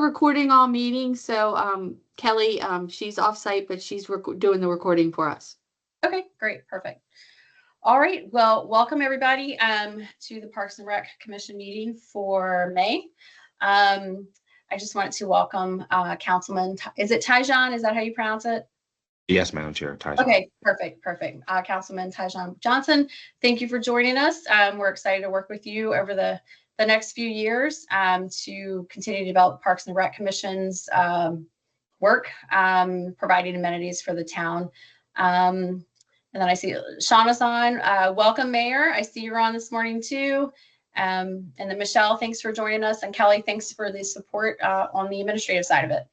recording all meetings, so Kelly, she's off site, but she's doing the recording for us. Okay, great, perfect. All right, well, welcome everybody to the Parks and Rec Commission meeting for May. I just wanted to welcome Councilman, is it Tyjon? Is that how you pronounce it? Yes, Madam Chair. Tyjon. Okay, perfect. Councilman Tyjon Johnson, thank you for joining us. We're excited to work with you over the next few years to continue to develop Parks and Rec Commission's work, providing amenities for the town. And then I see Shauna's on. Welcome, Mayor. I see you're on this morning too. And then Michelle, thanks for joining us. And Kelly, thanks for the support on the administrative side of it.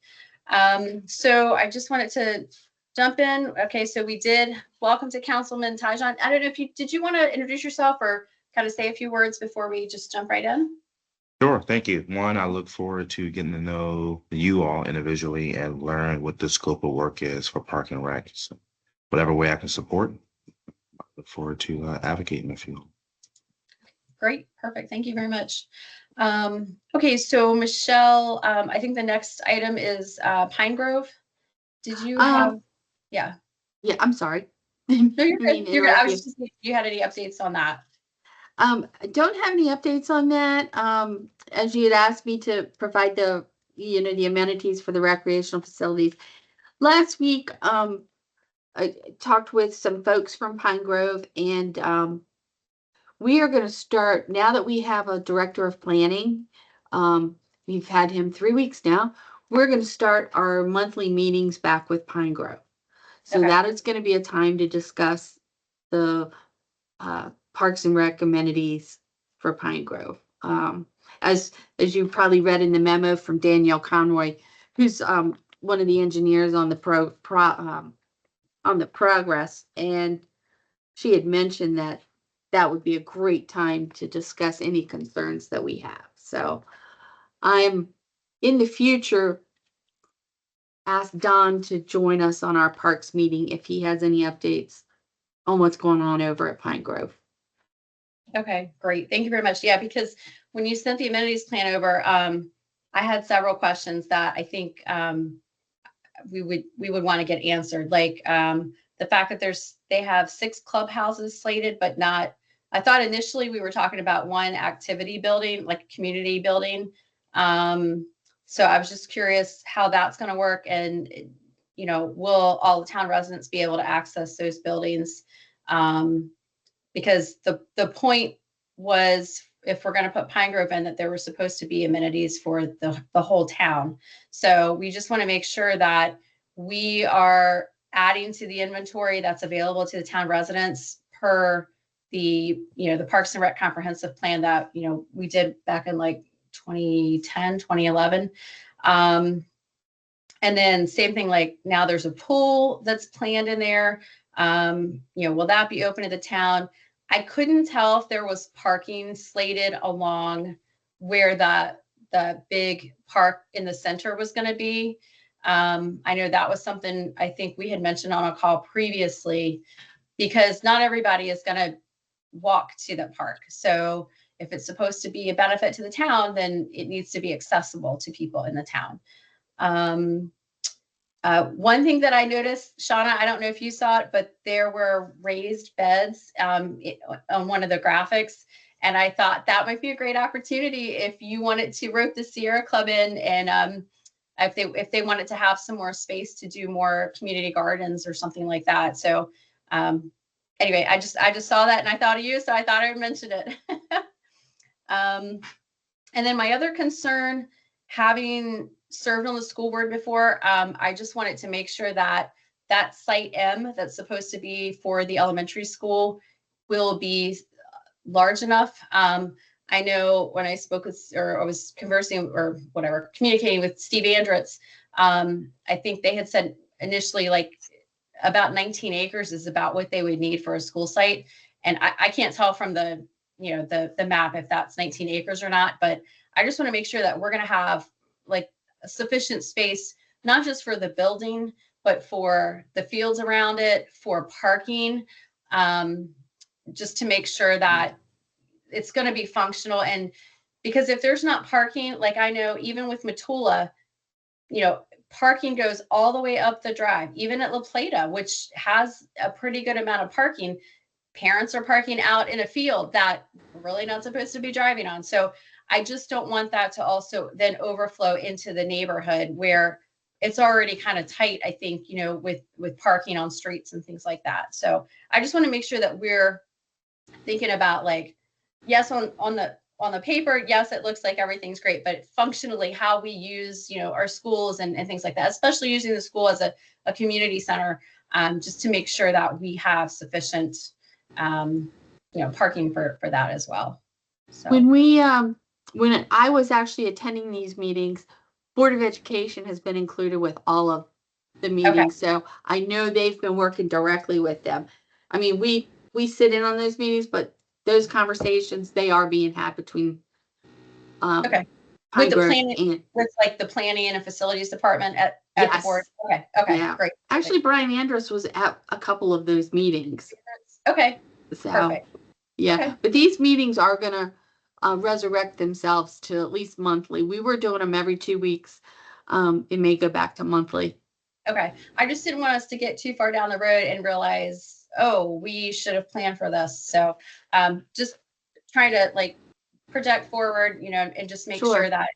So I just wanted to jump in. Okay, so we did welcome to Councilman Tyjon. I don't know if did you want to introduce yourself or kind of say a few words before we just jump right in? Sure, thank you. One, I look forward to getting to know you all individually and learn what the scope of work is for Park and Rec. So whatever way I can support, I look forward to advocating with you. Great, perfect. Thank you very much. Okay, so Michelle, I think the next item is Pine Grove. Did you have? Yeah, I'm sorry. No, you're good. You're good. I was just if you had any updates on that. I don't have any updates on that. As you had asked me to provide the amenities for the recreational facilities. Last week, I talked with some folks from Pine Grove, and we are going to start, now that we have a director of planning, we've had him 3 weeks now, we're going to start our monthly meetings back with Pine Grove. So that is going to be a time to discuss the Parks and Rec amenities for Pine Grove. As you probably read in the memo from Danielle Conroy, who's one of the engineers on the on the progress, and she had mentioned that would be a great time to discuss any concerns that we have. So I'm in the future ask Don to join us on our parks meeting if he has any updates on what's going on over at Pine Grove. Okay, great. Thank you very much. Yeah, because when you sent the amenities plan over, I had several questions that I think we would want to get answered. Like the fact that they have 6 clubhouses slated, but not. I thought initially we were talking about one activity building, like a community building. So I was just curious how that's going to work, and will all the town residents be able to access those buildings? Because the point was, if we're going to put Pine Grove in, that there were supposed to be amenities for the whole town. So we just want to make sure that we are adding to the inventory that's available to the town residents per the Parks and Rec comprehensive plan that we did back in like 2010, 2011. And then same thing, like now there's a pool that's planned in there. Will that be open to the town? I couldn't tell if there was parking slated along where the big park in the center was going to be. I know that was something I think we had mentioned on a call previously, because not everybody is going to walk to the park. So if it's supposed to be a benefit to the town, then it needs to be accessible to people in the town. One thing that I noticed, Shauna, I don't know if you saw it, but there were raised beds on one of the graphics. And I thought that might be a great opportunity if you wanted to rope the Sierra Club in, and if they wanted to have some more space to do more community gardens or something like that. So anyway, I just saw that and I thought of you, so I thought I would mention it. And then my other concern, having served on the school board before, I just wanted to make sure that site M that's supposed to be for the elementary school will be large enough. I know when I spoke with, or I was conversing or whatever, communicating with Steve Andritz, I think they had said initially like about 19 acres is about what they would need for a school site. And I can't tell from the map if that's 19 acres or not, but I just want to make sure that we're going to have like sufficient space, not just for the building, but for the fields around it, for parking, just to make sure that it's going to be functional. And because if there's not parking, like I know even with Matula, parking goes all the way up the drive, even at La Plata, which has a pretty good amount of parking. Parents are parking out in a field that we're really not supposed to be driving on. So I just don't want that to also then overflow into the neighborhood where it's already kind of tight, I think, with parking on streets and things like that. So I just want to make sure that we're thinking about, like, yes, on the paper, yes, it looks like everything's great, but functionally how we use, our schools and things like that, especially using the school as a community center, just to make sure that we have sufficient, parking for that as well. So, When I was actually attending these meetings, Board of Education has been included with all of the meetings. So I know they've been working directly with them. I mean, we sit in on those meetings, but those conversations, they are being had between Okay. Pine With the Grove planning, and with like the planning and facilities department at the Yes. board. Okay. Yeah. Great. actually Brian Andrus was at a couple of those meetings. Okay. So Perfect. yeah, Okay. but these meetings are gonna resurrect themselves to at least monthly. We were doing them every 2 weeks. It may go back to monthly. Okay. I just didn't want us to get too far down the road and realize, oh, we should have planned for this. So just trying to like project forward, and just make Sure. sure that,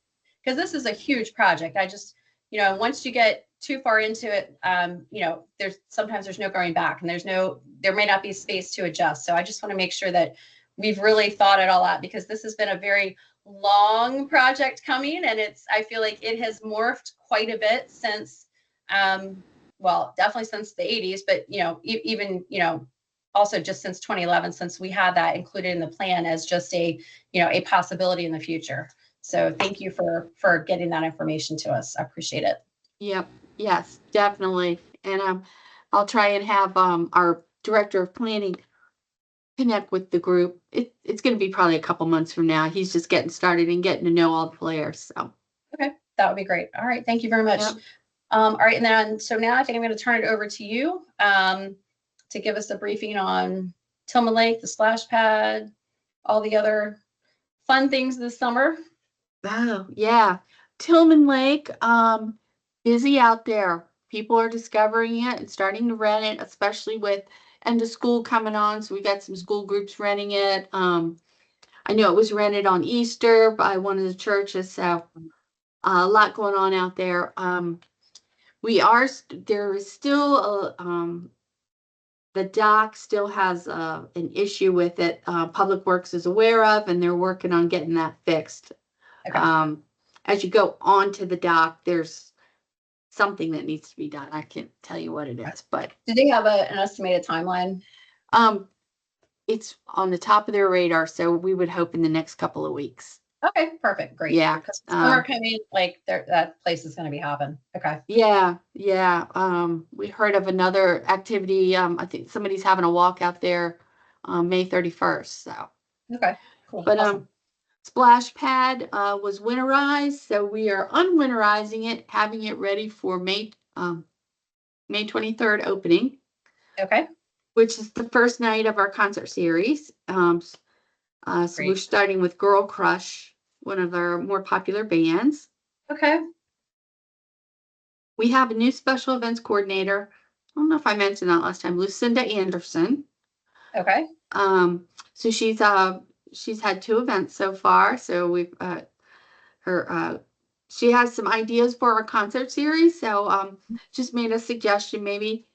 because this is a huge project. I just, once you get too far into it, there's no going back, and there may not be space to adjust. So I just want to make sure that we've really thought it all out, because this has been a very long project coming, and I feel like it has morphed quite a bit since, definitely since the 80s, but even also just since 2011, since we had that included in the plan as just a possibility in the future. So thank you for getting that information to us. I appreciate it. Yep. Yes, definitely. And I'll try and have our director of planning connect with the group. It's going to be probably a couple months from now. He's just getting started and getting to know all the players. So Okay, that would be great. All right, thank you very much. Yep. All right, and then so now I think I'm going to turn it over to you to give us a briefing on Tillman Lake, the splash pad, all the other fun things this summer. Oh, yeah. Tillman Lake, busy out there. People are discovering it and starting to rent it, especially with end of school coming on. So we got some school groups renting it. I know it was rented on Easter by one of the churches, so a lot going on out there. There is still the dock still has an issue with it. Public Works is aware of, and they're working on getting that fixed. Okay. As you go onto the dock, there's something that needs to be done. I can't tell you what it is, but Do they have an estimated timeline? it's on the top of their radar. So we would hope in the next couple of weeks. Okay, perfect, great. Yeah, Because summer coming, like that place is going to be hopping. Okay. Yeah. We heard of another activity. I think somebody's having a walk out there, May 31st. So, Okay. Cool. but Awesome. Splash Pad was winterized, so we are unwinterizing it, having it ready for May 23rd opening, Okay. which is the first night of our concert series. So we're Great. starting with Girl Crush, one of our more popular bands. Okay. We have a new special events coordinator. I don't know if I mentioned that last time, Lucinda Anderson. Okay. So she's had 2 events so far. So we've she has some ideas for our concert series. So just made a suggestion, maybe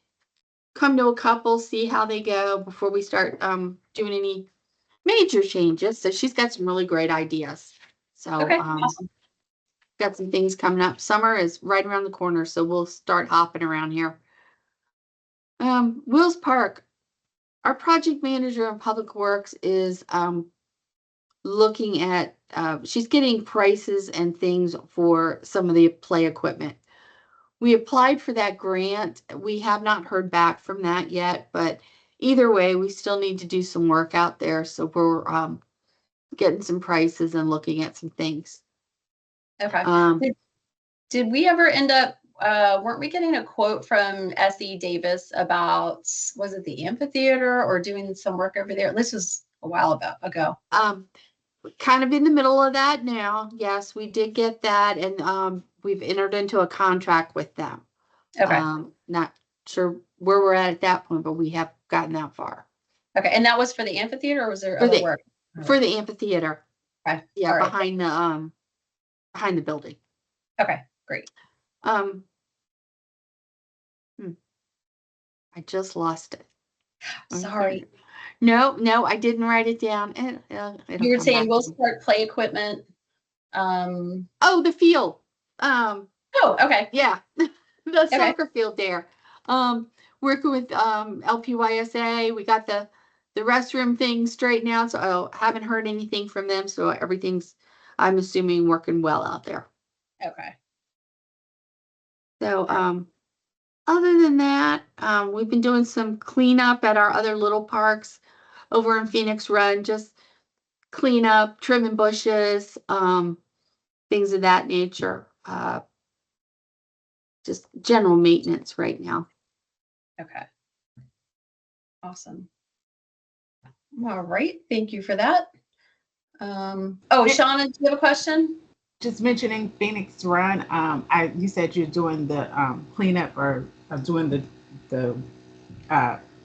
come to a couple, see how they go before we start doing any major changes. So she's got some really great ideas. So Okay. Awesome. got some things coming up. Summer is right around the corner, so we'll start hopping around here. Wills Park, our project manager in Public Works is looking at, she's getting prices and things for some of the play equipment. We applied for that grant. We have not heard back from that yet, but either way, we still need to do some work out there. So we're getting some prices and looking at some things. Okay. Did we ever end up, weren't we getting a quote from S.E. Davis about, was it the amphitheater or doing some work over there? This was a while ago. kind of in the middle of that now. Yes, we did get that, and we've entered into a contract with them. Okay. Not sure where we're at that point, but we have gotten that far Okay. And that was for the amphitheater, or was there For other the- work? for the amphitheater. Okay. Yeah, All right. behind the building. Okay. Great. Um, I just lost it. Sorry. No, I didn't write it down. It'll You were come saying back we'll to me. start play equipment. Oh, the field. Oh, okay. Yeah, the soccer field there. Working with LPYSA, we got the restroom thing straightened out. So I haven't heard anything from them. So everything's, I'm assuming, working well out there. Okay. So other than that, we've been doing some cleanup at our other little parks over in Phoenix Run, just clean up, trimming bushes, things of that nature. Just general maintenance right now. Okay. Awesome. All right. Thank you for that. Oh, Shauna, do you have a question? Just mentioning Phoenix Run, you said you're doing the cleanup or doing the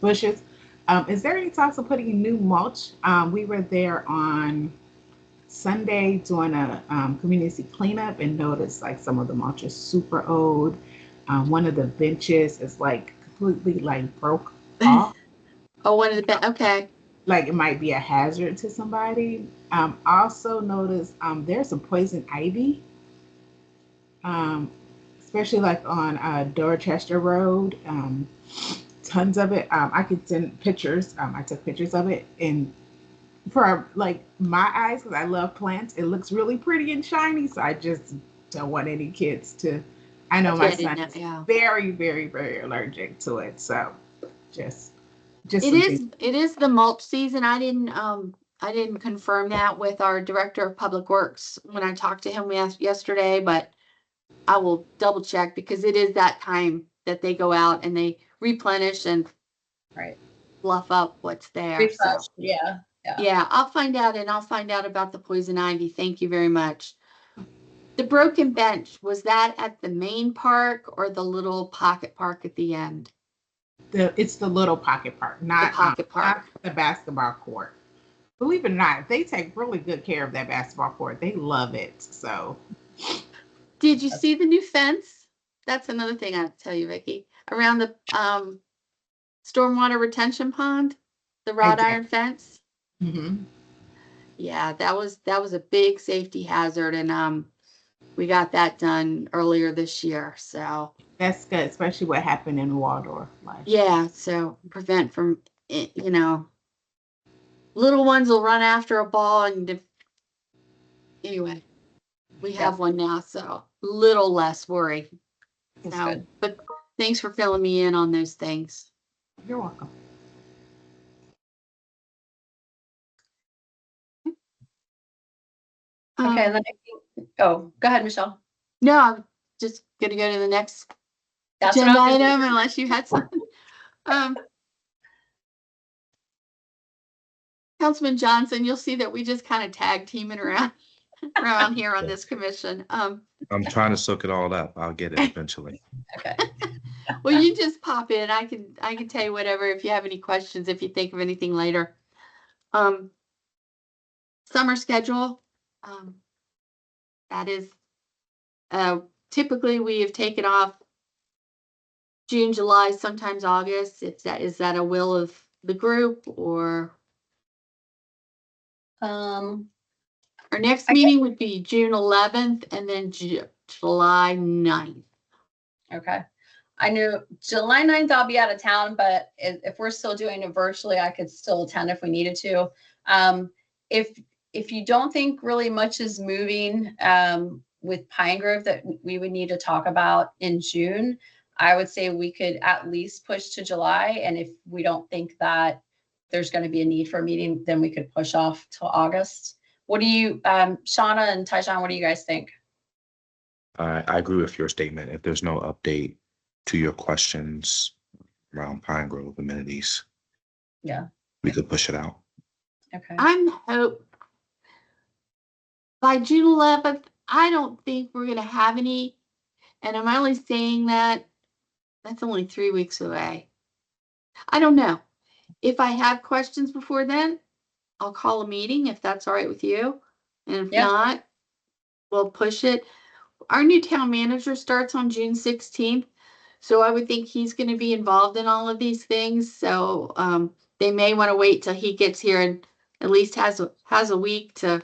bushes. Is there any talks of putting new mulch? We were there on Sunday doing a community cleanup and noticed like some of the mulch is super old. One of the benches is like completely like broke off. Oh, one of the okay. Like it might be a hazard to somebody. Also noticed there's some poison ivy, especially like on Dorchester Road. Tons of it. I could send pictures. I took pictures of it, and for like my eyes, because I love plants, it looks really pretty and shiny. So I just don't want any kids to. I know my son is very, very, very allergic to it. So just it is the mulch season. I didn't confirm that with our director of public works when I talked to him yesterday, but I will double check because it is that time that they go out and they replenish and fluff up what's there. Refresh. So. Yeah. I'll find out, and I'll find out about the poison ivy. Thank you very much. The broken bench, was that at the main park or the little pocket park at the end? It's the little pocket park, not the pocket park, not the basketball court. Believe it or not, they take really good care of that basketball court. They love it. So, did you see the new fence? That's another thing I have to tell you, Vicki. Around the stormwater retention pond, the wrought iron fence. Mm-hmm. Yeah, that was a big safety hazard, and we got that done earlier this year. So that's good, especially what happened in Waldorf. Yeah, so prevent from little ones will run after a ball, and anyway, we have one now, so little less worry. So, but thanks for filling me in on those things. You're welcome. Okay, and then go ahead, Michelle. No, I'm just gonna go to the next agenda item unless you had something. Councilman Johnson, you'll see that we just kind of tag teaming around here on this commission. I'm trying to soak it all up. I'll get it eventually. Okay. Well, you just pop in. I can tell you whatever if you have any questions, if you think of anything later. Summer schedule. That is typically we have taken off June, July, sometimes August. Is that a will of the group, or our next meeting would be June 11th and then July 9th. Okay. I knew July 9th I'll be out of town, but if we're still doing it virtually, I could still attend if we needed to. If you don't think really much is moving with Pine Grove that we would need to talk about in June, I would say we could at least push to July. And if we don't think that there's going to be a need for a meeting, then we could push off till August. What do you, Shauna and Tyjon, what do you guys think? I agree with your statement. If there's no update to your questions around Pine Grove amenities, yeah, we could push it out. Okay. by June 11th, I don't think we're gonna have any. And I'm only saying that that's only 3 weeks away. I don't know. If I have questions before then, I'll call a meeting if that's all right with you. And if Yeah. not, we'll push it. Our new town manager starts on June 16th. So I would think he's going to be involved in all of these things. So they may want to wait till he gets here and at least has a week to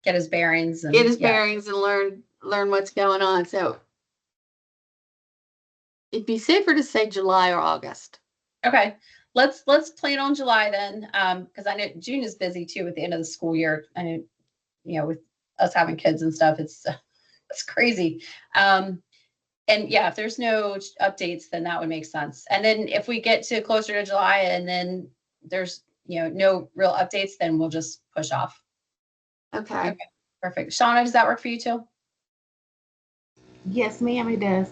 Get his bearings and get his yeah. bearings and learn what's going on. So it'd be safer to say July or August. Okay, let's plan on July then, because I know June is busy too at the end of the school year. I know, with us having kids and stuff, it's crazy. And yeah, if there's no updates, then that would make sense. And then if we get to closer to July and then there's no real updates, then we'll just push off. Okay. Perfect. Shauna, does that work for you too? Yes, ma'am, it does.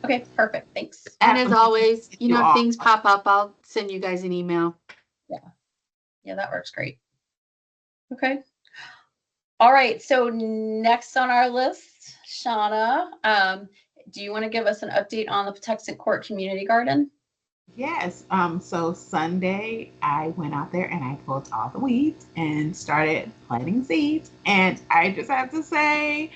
Okay, perfect. Thanks. And as always, You if all. things pop up, I'll send you guys an email. Yeah, that works great. Okay. All right. So next on our list, Shauna, do you want to give us an update on the Patuxent Court Community Garden? Yes. So Sunday I went out there and I pulled all the weeds and started planting seeds. And I just have to say,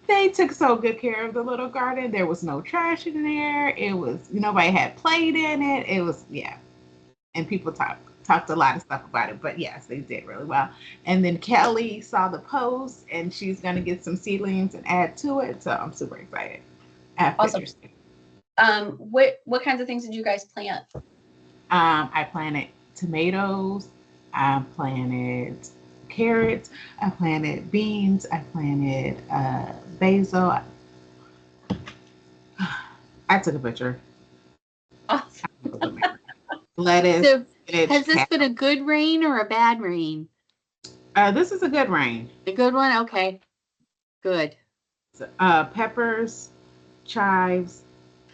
they took so good care of the little garden. There was no trash in there. It was nobody had played in it. It was and people talked a lot of stuff about it, but yes, they did really well. And then Kelly saw the post and she's gonna get some seedlings and add to it. So I'm super excited. I have Awesome. pictures. What kinds of things did you guys plant? I planted tomatoes. I planted carrots. I planted beans. I planted basil. I took a picture. Awesome. Lettuce. So spinach, has this been a good rain or a bad rain? This is a good rain. A good one? Okay. Good. Peppers, chives,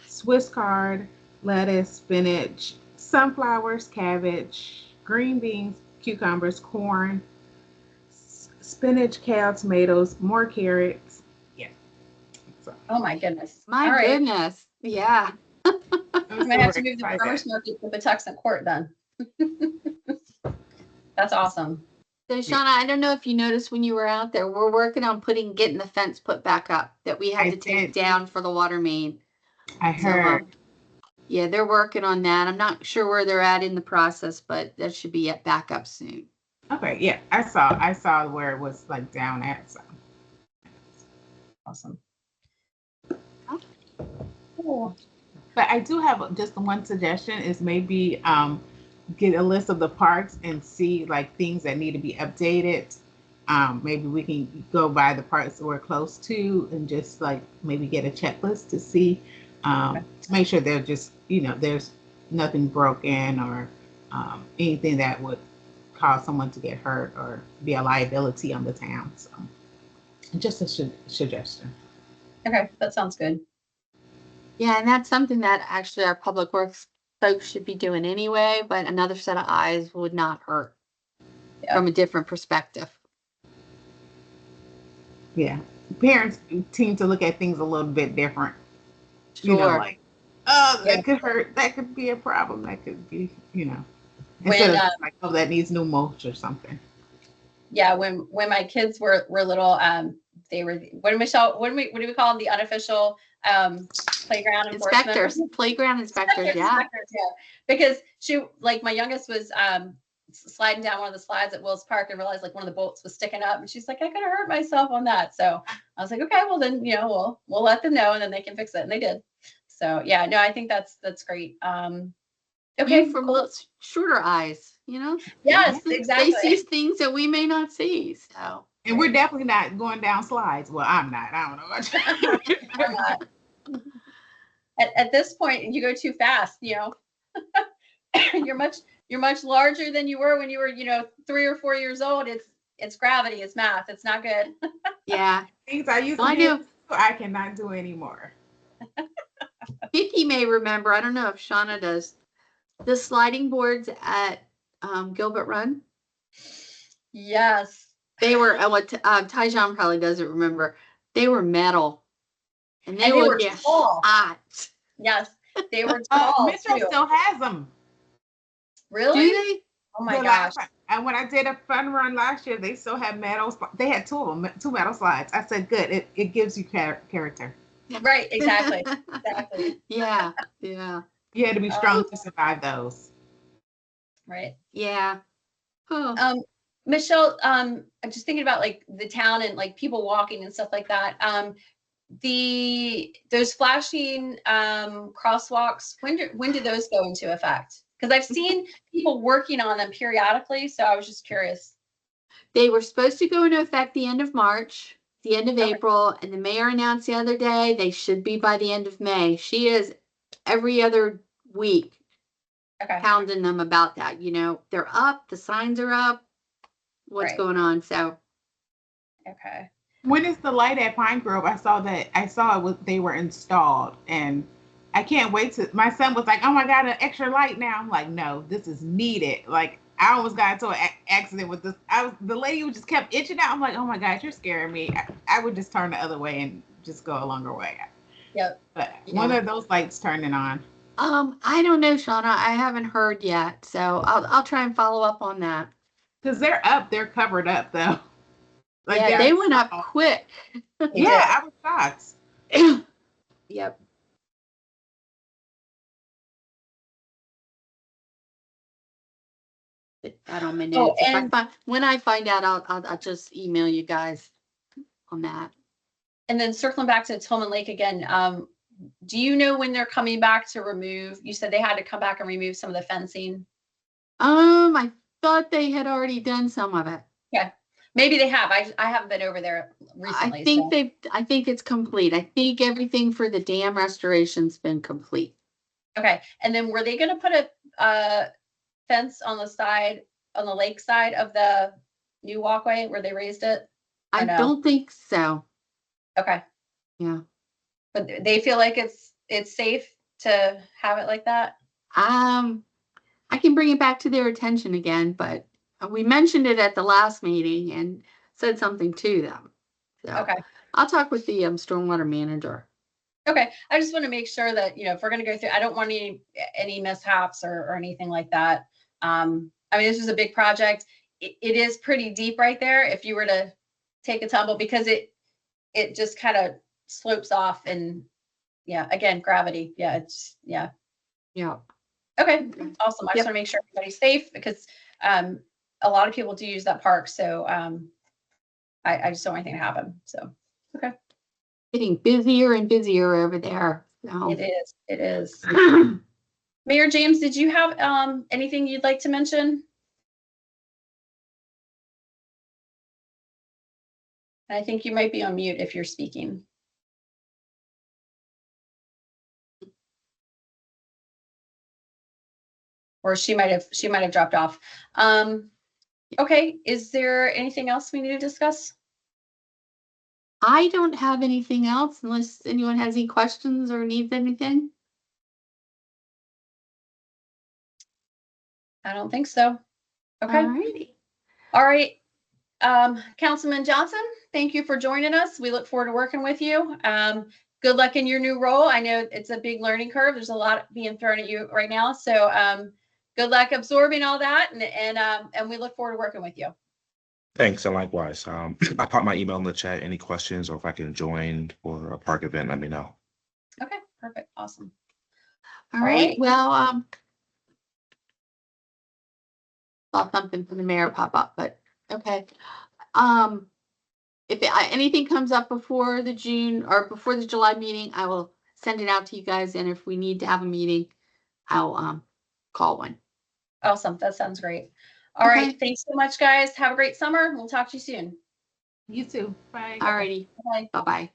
Swiss chard, lettuce, spinach, sunflowers, cabbage, green beans, cucumbers, corn, spinach, kale, tomatoes, more carrots. Yeah. So, Oh my goodness. My All right. goodness. Yeah. I'm gonna have to move the farmer's market to Patuxent Court then. That's awesome. So Shauna, I don't know if you noticed when you were out there, we're working on getting the fence put back up that we had I to take did. down for the water main. I So, heard. yeah, they're working on that. I'm not sure where they're at in the process, but that should be back up soon. Okay, yeah, I saw where it was like down at. So. Awesome. Cool. But I do have just one suggestion is maybe get a list of the parks and see like things that need to be updated. Maybe we can go by the parks that we're close to and just like maybe get a checklist to see to make sure they're just there's nothing broken or anything that would cause someone to get hurt or be a liability on the town. So just a suggestion. Okay, that sounds good. Yeah, and that's something that actually our public works folks should be doing anyway, but another set of eyes would not hurt from a different perspective. Yeah. Parents tend to look at things a little bit different. Sure. Like, oh, that could hurt. That could be a problem. That could be, instead of like, oh, that needs new mulch or something. Yeah, when my kids were little, they were what do we call them? The unofficial playground Inspectors, playground inspectors, yeah. Because my youngest was sliding down one of the slides at Wills Park and realized like one of the bolts was sticking up and she's like, I could have hurt myself on that. So I was like, okay, well then, we'll let them know and then they can fix it. And they did. So yeah, no, I think that's great. Okay. From shorter eyes, Yes, exactly. They see things that we may not see. So. And we're definitely not going down slides. Well, I'm not. I don't know about you. At this point, you go too fast, You're much larger than you were when you were, 3 or 4 years old. It's gravity, it's math. It's not good. Yeah. Things I used to do, I cannot do anymore. Vicky may remember, I don't know if Shauna does, the sliding boards at Gilbert Run. Yes. They were, what Tyjon probably doesn't remember. They were metal. And they And they would were get tall. hot. Yes, they were tall Mitchell too. still has them. Really? Do they? Oh my The gosh. last time, and when I did a fun run last year, they still had metal. They had two of them, two metal slides. I said, good. It gives you character. Right, exactly. Exactly. Yeah, yeah, You had to be Oh. strong to survive those. Right. yeah. Oh, Michelle, I'm just thinking about like the town and like people walking and stuff like that. Those flashing crosswalks, when do those go into effect? Because I've seen people working on them periodically, so I was just curious. they were supposed to go into effect the end of March, the end of Okay. April, and the mayor announced the other day they should be by the end of May. She is every other week Okay. pounding them about that. You know, they're up, the signs are up, what's Right. going on. So Okay. When is the light at Pine Grove? I saw it was they were installed, and I can't wait to. My son was like, "Oh my god, an extra light now!" I'm like, "No, this is needed." Like I almost got into an accident with this. The lady who just kept itching out. I'm like, "Oh my god, you're scaring me." I would just turn the other way and just go a longer way. Yep. But Yeah. when are those lights turning on? I don't know, Shauna. I haven't heard yet. So I'll try and follow up on that. Because they're up, they're covered up though. Like Yeah, they're they went up installed. quick. Yeah, I was shocked. Yep. Put that on my Oh, notes. and When I find out, I'll just email you guys on that. and then circling back to Tolman Lake again, do you know when they're coming back to remove? You said they had to come back and remove some of the fencing. I thought they had already done some of it. Maybe they have. I haven't been over there recently. I think it's complete. I think everything for the dam restoration's been complete. Okay. And then were they going to put a fence on the lake side of the new walkway where they raised it? I no? don't think so. Okay. Yeah. But they feel like it's safe to have it like that? I can bring it back to their attention again, but we mentioned it at the last meeting and said something to them. So Okay. I'll talk with the stormwater manager. Okay. I just want to make sure that, if we're going to go through, I don't want any mishaps or anything like that. I mean, this is a big project. It is pretty deep right there. If you were to take a tumble, because it just kind of slopes off and again, gravity. Yeah. Yeah. Okay. Awesome. I just want to make sure everybody's safe because, a lot of people do use that park. So, I just don't want anything to happen. So, okay. Getting busier and busier over there. So. It is. Mayor James, did you have anything you'd like to mention? I think you might be on mute if you're speaking. Or she might have dropped off. Okay, is there anything else we need to discuss? I don't have anything else unless anyone has any questions or needs anything. I don't think so. Okay. Alrighty. All right. Councilman Johnson, thank you for joining us. We look forward to working with you. Good luck in your new role. I know it's a big learning curve. There's a lot being thrown at you right now. So good luck absorbing all that, and we look forward to working with you. Thanks, and likewise. I popped my email in the chat. Any questions, or if I can join for a park event, let me know. Okay, perfect, awesome. All right. right. Well, saw something from the mayor pop up, but okay. If anything comes up before the June or before the July meeting, I will send it out to you guys. And if we need to have a meeting, I'll call one. Awesome, that sounds great. All Okay. right, thanks so much, guys. Have a great summer. We'll talk to you soon. You too. Bye. Alrighty. Bye. Bye-bye.